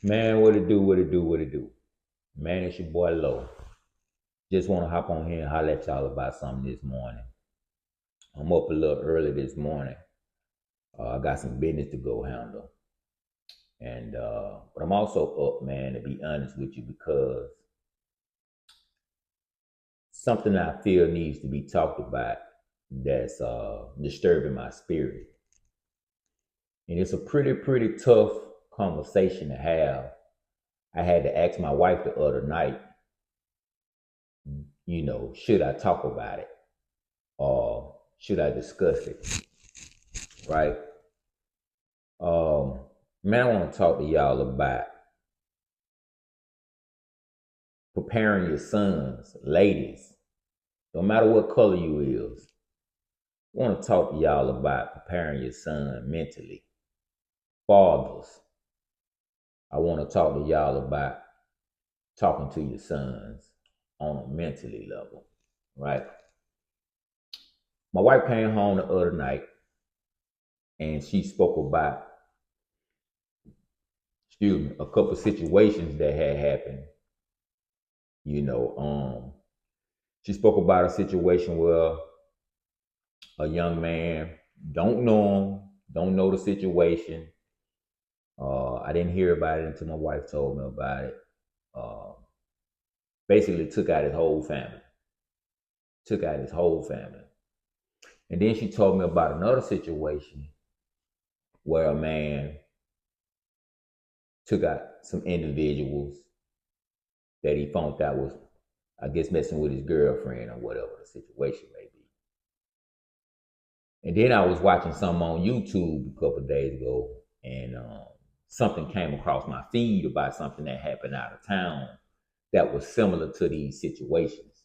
Man, what it do, what it do, what it do. Man, it's your boy Low. Just want to hop on here and holler at y'all about something this morning. I'm up a little early this morning. I got some business to go handle. But I'm also up, man, to be honest with you, because something I feel needs to be talked about that's disturbing my spirit. And it's a pretty tough conversation to have. I had to ask my wife the other night, should I talk about it? Or should I discuss it? Right? Um, Man, I want to talk to y'all about preparing your sons, ladies, no matter what color you is. I want to talk to y'all about preparing your son mentally. Fathers, I want to talk to y'all about talking to your sons on a mentally level, right? My wife came home the other night and she spoke about, a couple of situations that had happened. You know, she spoke about a situation where a young man don't know the situation. I didn't hear about it until my wife told me about it. Uh, Basically, took out his whole family. Took out his whole family. And then she told me about another situation where a man took out some individuals that he found out was, I guess, messing with his girlfriend or whatever the situation may be. And then I was watching something on YouTube a couple of days ago, and something came across my feed about something that happened out of town that was similar to these situations.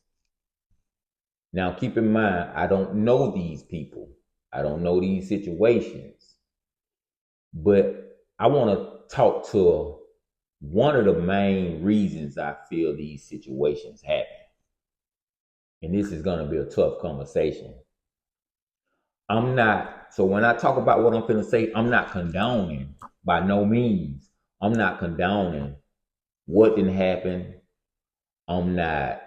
Now, keep in mind, I don't know these people, I don't know these situations, but I want to talk to one of the main reasons I feel these situations happen. And this is going to be a tough conversation. So when I talk about what I'm going to say, I'm not condoning, by no means. I'm not condoning what didn't happen. I'm not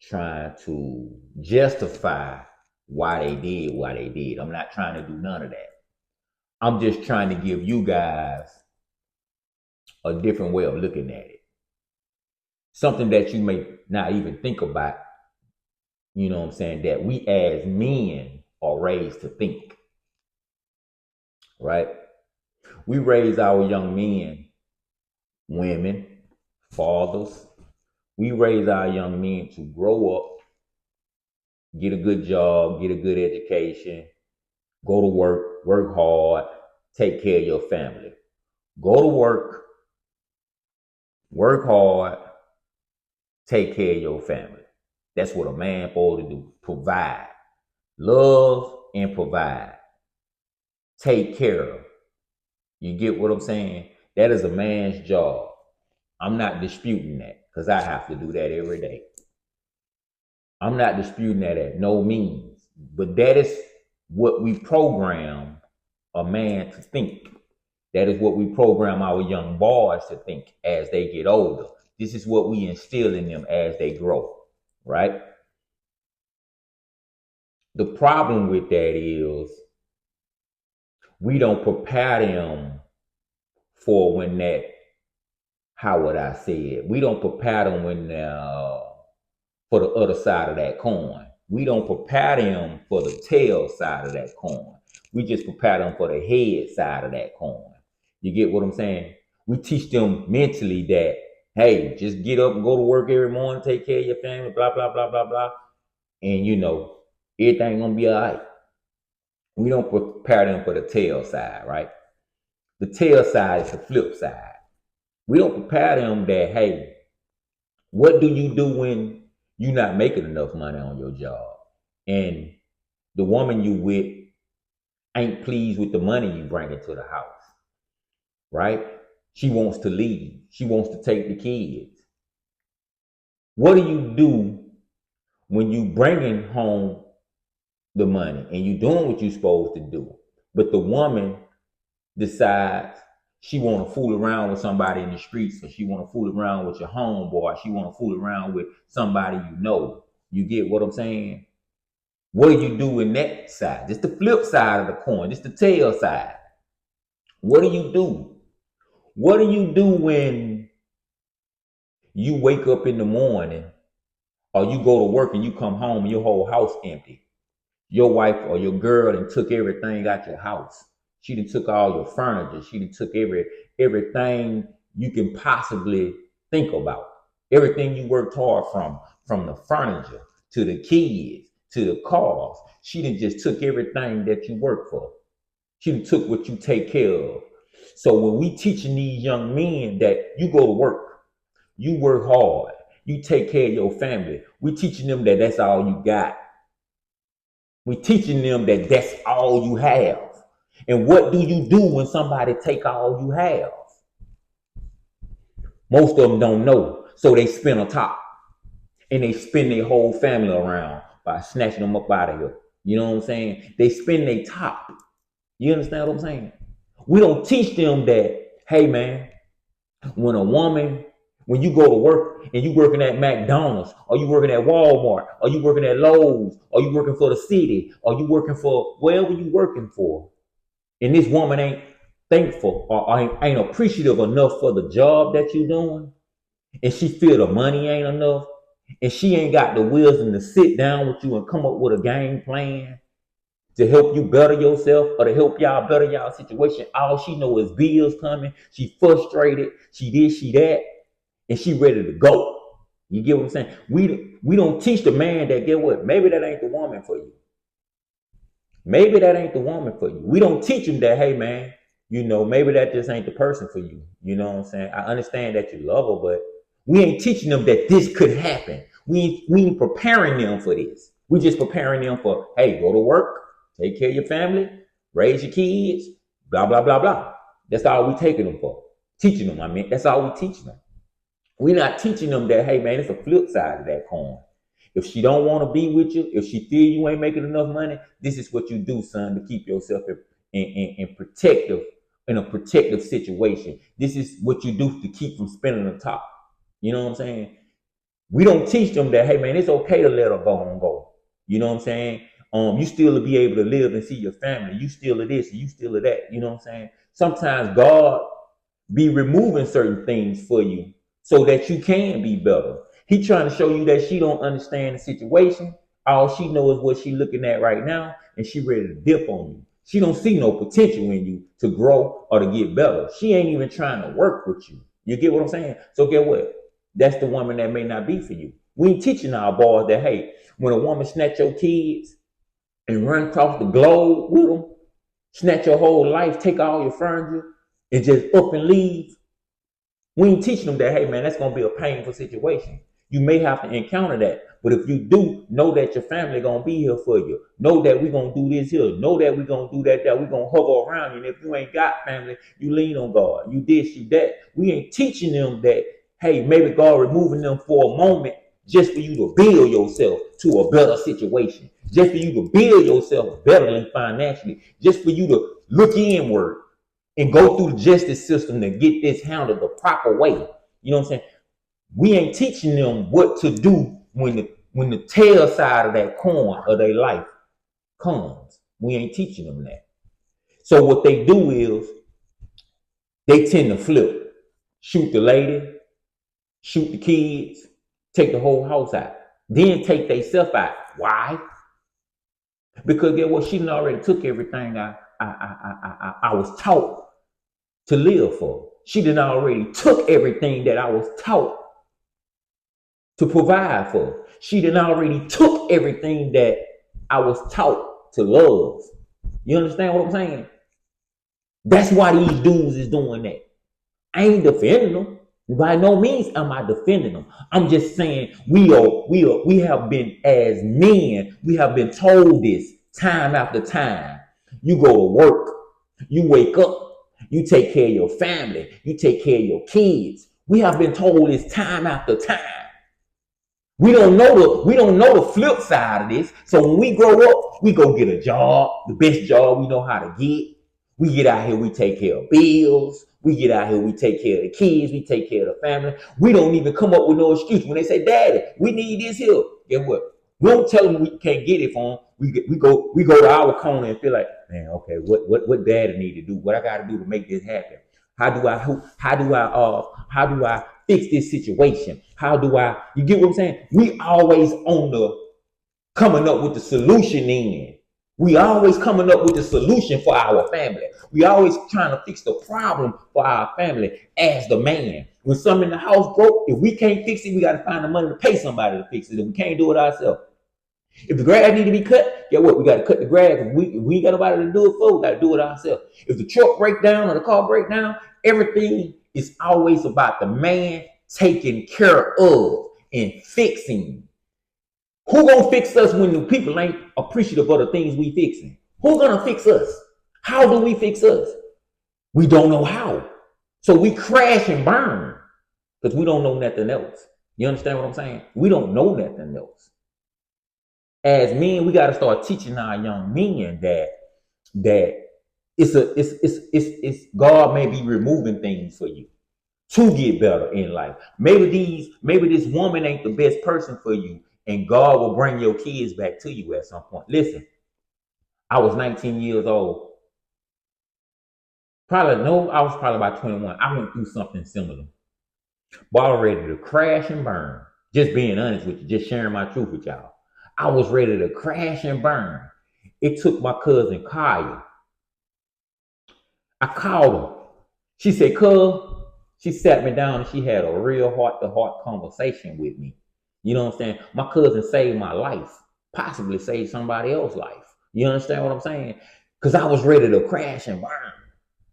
trying to justify why they did what they did. I'm not trying to do none of that. I'm just trying to give you guys a different way of looking at it. Something that you may not even think about, you know what I'm saying, that we as men are raised to think, right? We raise our young men, women, fathers. We raise our young men to grow up, get a good job, get a good education, go to work hard, take care of your family. Go to work hard, take care of your family. That's what a man supposed to do. Provide. Love and provide. Take care of. You get what I'm saying? That is a man's job. I'm not disputing that because I have to do that every day. I'm not disputing that at no means. But that is what we program a man to think. That is what we program our young boys to think as they get older. This is what we instill in them as they grow, right? The problem with that is we don't prepare them for when that, how would I say it? We don't prepare them for the other side of that coin. We don't prepare them for the tail side of that coin. We just prepare them for the head side of that coin. You get what I'm saying? We teach them mentally that, hey, just get up and go to work every morning, take care of your family, blah, blah, blah, blah, blah. And everything gonna be all right. We don't prepare them for the tail side, right? The tail side is the flip side. We don't prepare them that, hey, what do you do when you're not making enough money on your job? And the woman you with ain't pleased with the money you bring into the house, right? She wants to leave. She wants to take the kids. What do you do when you bringing home the money and you doing what you're supposed to do, but the woman decides She want to fool around with somebody in the streets, or she want to fool around with your homeboy. She want to fool around with somebody you know. You get what I'm saying? What do you do in that side? Just the flip side of the coin, just the tail side. What do you do? What do you do when you wake up in the morning or you go to work and you come home and your whole house empty? Your wife or your girl and took everything out your house. She done took all your furniture. She done took everything you can possibly think about. Everything you worked hard from the furniture to the kids to the cars. She done just took everything that you work for. She done took what you take care of. So when we teaching these young men that you go to work, you work hard, you take care of your family, we teaching them that that's all you got. We're teaching them that that's all you have. And what do you do when somebody take all you have? Most of them don't know. So they spin a top. And they spin their whole family around by snatching them up out of here. You know what I'm saying? They spin their top. You understand what I'm saying? We don't teach them that, hey man, when a woman, when you go to work and you working at McDonald's, or you working at Walmart, or you working at Lowe's, or you working for the city, or you working for wherever you working for, and this woman ain't thankful or ain't appreciative enough for the job that you're doing, and she feel the money ain't enough, and she ain't got the wisdom to sit down with you and come up with a game plan to help you better yourself or to help y'all better y'all situation. All she know is bills coming. She frustrated. She this, she that, and she ready to go. You get what I'm saying? We don't teach the man that, get what? Maybe that ain't the woman for you. Maybe that ain't the woman for you. We don't teach him that, hey man, maybe that just ain't the person for you. You know what I'm saying? I understand that you love her, but we ain't teaching them that this could happen. We ain't preparing them for this. We just preparing them for, hey, go to work, take care of your family, raise your kids, blah, blah, blah, blah. That's all we taking them for. Teaching them, that's all we teaching them. We're not teaching them that, hey man, it's a flip side of that coin. If she don't want to be with you, if she feel you ain't making enough money, this is what you do, son, to keep yourself in a protective situation. This is what you do to keep from spinning the top. You know what I'm saying? We don't teach them that, hey man, it's okay to let her go and go. You know what I'm saying? You still be able to live and see your family. You still of this, you still of that. You know what I'm saying? Sometimes God be removing certain things for you so that you can be better. He trying to show you that she don't understand the situation. All she knows is what she looking at right now, and she ready to dip on you. She don't see no potential in you to grow or to get better. She ain't even trying to work with you. You get what I'm saying? So get what? That's the woman that may not be for you. We ain't teaching our boys that, hey, when a woman snatch your kids and run across the globe with them, snatch your whole life, take all your furniture, and just up and leave. We ain't teaching them that, hey man, that's gonna be a painful situation. You may have to encounter that. But if you do, know that your family gonna be here for you. Know that we're gonna do this here. Know that we're gonna do that, we're gonna hover around you. And if you ain't got family, you lean on God. You this, you that. We ain't teaching them that, hey, maybe God removing them for a moment just for you to build yourself to a better situation. Just for you to build yourself better than financially. Just for you to look inward and go through the justice system to get this handled the proper way. You know what I'm saying? We ain't teaching them what to do when the tail side of that coin of their life comes. We ain't teaching them that. So what they do is they tend to flip. Shoot the lady, shoot the kids, take the whole house out. Then take themselves out. Why? Because get what? She done already took everything I was taught to live for. She done already took everything that I was taught to provide for. She done already took everything that I was taught to love. You understand what I'm saying? That's why these dudes is doing that. I ain't defending them. By no means am I defending them. I'm just saying we have been, as men, we have been told this time after time. You go to work, you wake up, you take care of your family, you take care of your kids. We have been told this time after time. We don't know the flip side of this. So when we grow up, we go get a job, the best job we know how to get. We get out here, we take care of bills, We get out here, we take care of the kids, we take care of the family. We don't even come up with no excuse when they say, "Daddy, we need this here." Guess what? We don't tell them we can't get it for them. We go to our corner and feel like, man, okay, what Daddy need to do? What I got to do to make this happen? How do I fix this situation? How do I? You get what I'm saying? We always on the coming up with the solution in. We always coming up with the solution for our family. We always trying to fix the problem for our family as the man. When something in the house broke, if we can't fix it, we got to find the money to pay somebody to fix it. If we can't do it ourselves. If the grass need to be cut, guess what? We got to cut the grass. If we ain't got nobody to do it for, we got to do it ourselves. If the truck break down or the car break down, everything is always about the man taking care of and fixing. Who gonna fix us when the people ain't appreciative of the things we fixing? Who gonna fix us? How do we fix us? We don't know how. So we crash and burn because we don't know nothing else. You understand what I'm saying? We don't know nothing else. As men, we got to start teaching our young men that it's God may be removing things for you to get better in life. Maybe this woman ain't the best person for you, and God will bring your kids back to you at some point. Listen, I was 19 years old. I was probably about 21. I went through something similar. But I was ready to crash and burn. Just being honest with you, just sharing my truth with y'all. I was ready to crash and burn. It took my cousin Kaya. I called her. She said, "Cuz," she sat me down and she had a real heart-to-heart conversation with me. You know what I'm saying? My cousin saved my life, possibly saved somebody else's life. You understand what I'm saying? Because I was ready to crash and burn.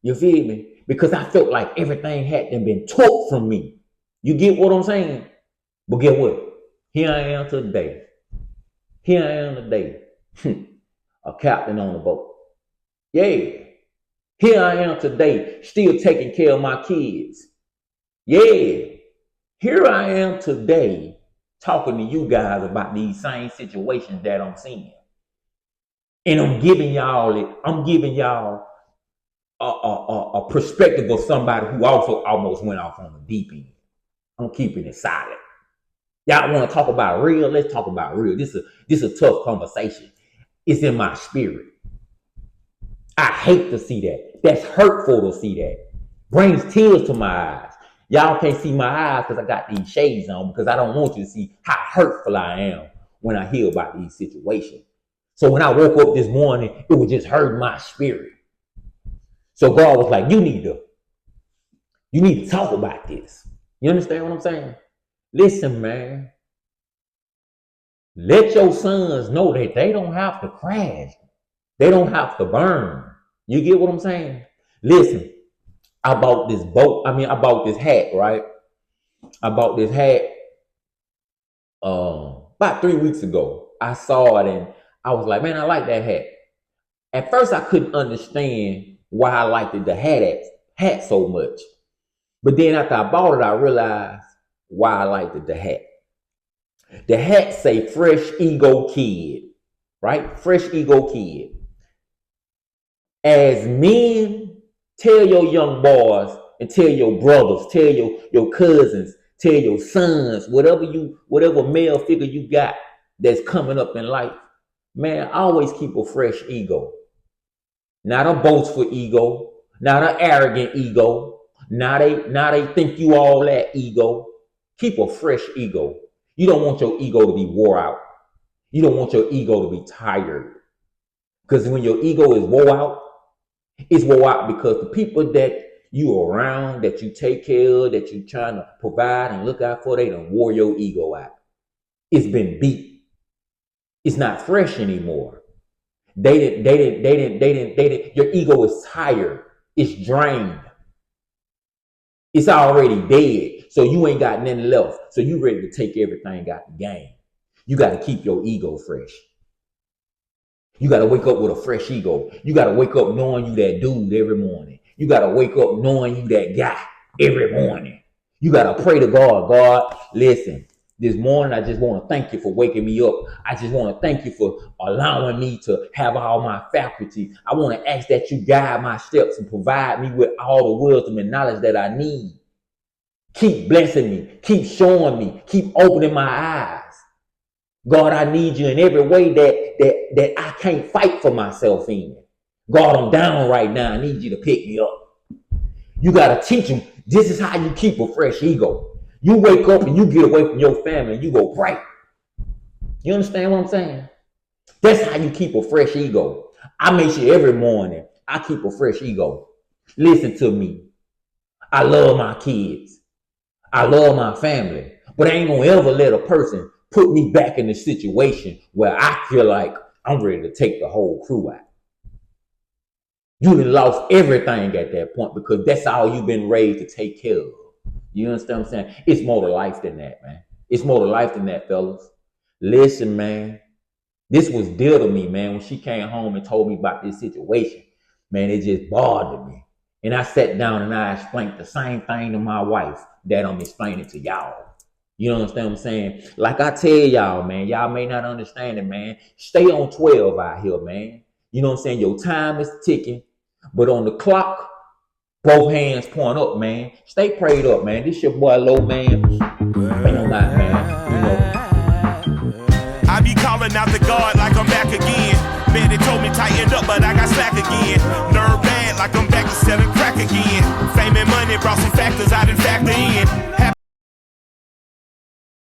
You feel me? Because I felt like everything had been took from me. You get what I'm saying? But get what? Here I am today. Here I am today. A captain on the boat. Yeah. Here I am today, still taking care of my kids. Yeah. Here I am today, talking to you guys about these same situations that I'm seeing. And I'm giving y'all a perspective of somebody who also almost went off on the deep end. I'm keeping it silent. Y'all want to talk about real? Let's talk about real. This is a tough conversation. It's in my spirit. I hate to see that. That's hurtful to see that. Brings tears to my eyes. Y'all can't see my eyes because I got these shades on because I don't want you to see how hurtful I am when I hear about these situations. So when I woke up this morning, it was just hurting my spirit. So God was like, you need to talk about this. You understand what I'm saying? Listen, man. Let your sons know that they don't have to crash. They don't have to burn. You get what I'm saying? Listen, I bought this boat. I bought this hat, right? I bought this hat about 3 weeks ago. I saw it and I was like, man, I like that hat. At first, I couldn't understand why I liked the hat so much. But then after I bought it, I realized why I liked the hat. The hat say Fresh Ego Kid, right? Fresh Ego Kid. As men, tell your young boys and tell your brothers, tell your cousins, tell your sons, whatever male figure you got that's coming up in life, man, always keep a fresh ego. Not a boastful ego, not an arrogant ego, not a think you all that ego. Keep a fresh ego. You don't want your ego to be wore out. You don't want your ego to be tired. Because when your ego is wore out, it's wore out because the people that you around, that you take care of, that you trying to provide and look out for, they done wore your ego out. It's been beat. It's not fresh anymore. They didn't. Your ego is tired. It's drained. It's already dead. So you ain't got nothing left. So you ready to take everything out the game. You got to keep your ego fresh. You got to wake up with a fresh ego. You got to wake up knowing you that dude every morning. You got to wake up knowing you that guy every morning. You got to pray to God. God, listen, This morning, I just want to thank you for waking me up. I just want to thank you for allowing me to have all my faculties. I want to ask that you guide my steps and provide me with all the wisdom and knowledge that I need. Keep blessing me. Keep showing me. Keep opening my eyes. God, I need you in every way that I can't fight for myself in. God, I'm down right now. I need you to pick me up. You got to teach them. This is how you keep a fresh ego. You wake up and you get away from your family and you go pray. You understand what I'm saying? That's how you keep a fresh ego. I make sure every morning I keep a fresh ego. Listen to me. I love my kids. I love my family. But I ain't going to ever let a person put me back in a situation where I feel like I'm ready to take the whole crew out. You done lost everything at that point because that's all you've been raised to take care of. You understand what I'm saying? It's more to life than that, man. It's more to life than that, fellas. Listen, man. This was dear to me, man. When she came home and told me about this situation, man, it just bothered me. And I sat down and I explained the same thing to my wife that I'm explaining to y'all. You understand what I'm saying? Like I tell y'all, man, y'all may not understand it, man. Stay on 12 out here, man. You know what I'm saying? Your time is ticking. But on the clock, both hands point up, man. Stay prayed up, man. This your boy Low, man. Ain't no lie, man. You know. I be calling out the guard like I'm back again. Man, they told me tighten up, but I got slack